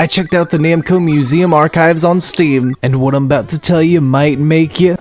I checked out the Namco Museum archives on Steam, and what I'm about to tell you might make you...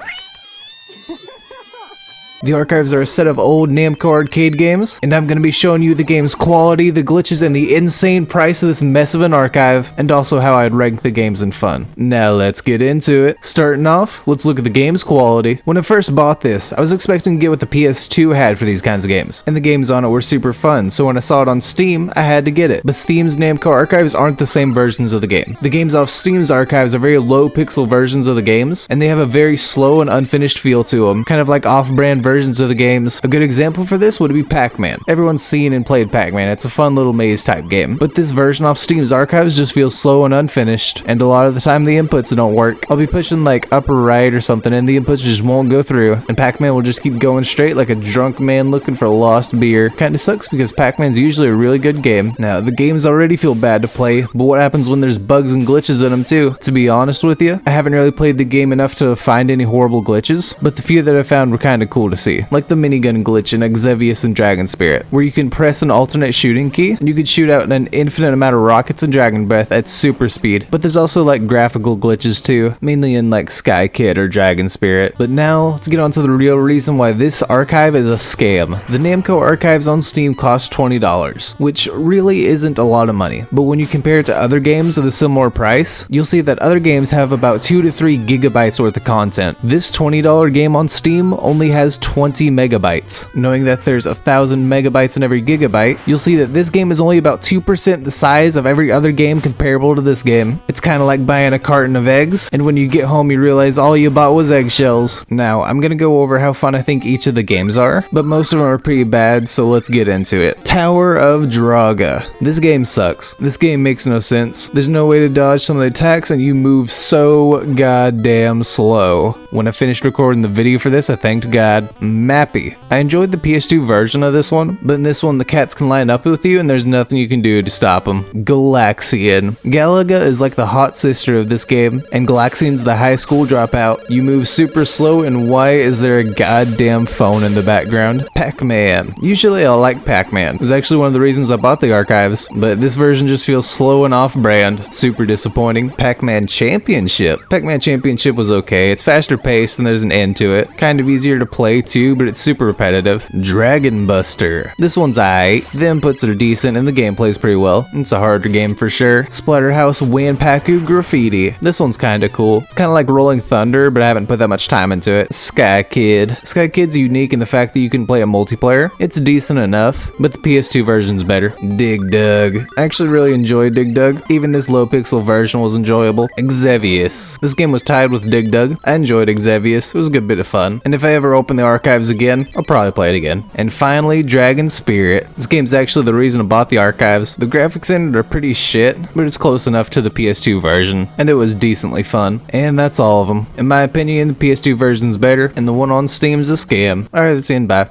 The archives are a set of old Namco arcade games, and I'm going to be showing you the game's quality, the glitches, and the insane price of this mess of an archive, and also how I'd rank the games in fun. Now let's get into it. Starting off, let's look at the game's quality. When I first bought this, I was expecting to get what the PS2 had for these kinds of games, and the games on it were super fun, so when I saw it on Steam, I had to get it. But Steam's Namco archives aren't the same versions of the game. The games off Steam's archives are very low pixel versions of the games, and they have a very slow and unfinished feel to them, kind of like off-brand versions of the games. A good example for this would be PacMan. Everyone's seen and played PacMan. It's a fun little maze type game. But this version off Steam's archives just feels slow and unfinished, and a lot of the time the inputs don't work. I'll be pushing like upper right or something and the inputs just won't go through, and PacMan will just keep going straight like a drunk man looking for a lost beer. Kinda sucks because PacMan's usually a really good game. Now, the games already feel bad to play, but what happens when there's bugs and glitches in them too? To be honest with you, I haven't really played the game enough to find any horrible glitches, but the few that I found were kinda cool to see. Like the minigun glitch in Sevience and Dragon Spirit, where you can press an alternate shooting key and you can shoot out an infinite amount of rockets and dragon breath at super speed. But there's also like graphical glitches too, mainly in like Sky Kid or Dragon Spirit. But now let's get on to the real reason why this archive is a scam. The Namco archives on Steam cost $20, which really isn't a lot of money. But when you compare it to other games of a similar price, you'll see that other games have about 2 to 3 gigabytes worth of content. This $20 game on Steam only has 20 megabytes. Knowing that there's 1,000 megabytes in every gigabyte, you'll see that this game is only about 2% the size of every other game comparable to this game. It's kind of like buying a carton of eggs, and when you get home you realize all you bought was eggshells. Now, I'm gonna go over how fun I think each of the games are, but most of them are pretty bad, so let's get into it. Tower of Draga. This game sucks. This game makes no sense. There's no way to dodge some of the attacks, and you move so goddamn slow. When I finished recording the video for this, I thanked God. Mappy. I enjoyed the PS2 version of this one, but in this one the cats can line up with you and there's nothing you can do to stop them. Galaxian. Galaga is like the hot sister of this game, and Galaxian's the high school dropout. You move super slow, and why is there a goddamn phone in the background? PacMan. Usually I like PacMan. It was actually one of the reasons I bought the archives, but this version just feels slow and off-brand. Super disappointing. PacMan Championship. PacMan Championship was okay. It's faster paced and there's an end to it. Kind of easier to play too, but it's super repetitive. Dragon Buster. This one's aight. The inputs are decent and the gameplay's pretty well. It's a harder game for sure. Splatterhouse Wanpaku Graffiti. This one's kinda cool. It's kinda like Rolling Thunder, but I haven't put that much time into it. Sky Kid. Sky Kid's unique in the fact that you can play a multiplayer. It's decent enough, but the PS2 version's better. Dig Dug. I actually really enjoyed Dig Dug. Even this low pixel version was enjoyable. Sevience. This game was tied with Dig Dug. I enjoyed Sevience. It was a good bit of fun. And if I ever open the archives again, I'll probably play it again. And finally, Dragon Spirit. This game's actually the reason I bought the archives. The graphics in it are pretty shit, but it's close enough to the PS2 version, and it was decently fun. And that's all of them. In my opinion, the PS2 version's better, and the one on Steam's a scam. Alright, that's the end, bye.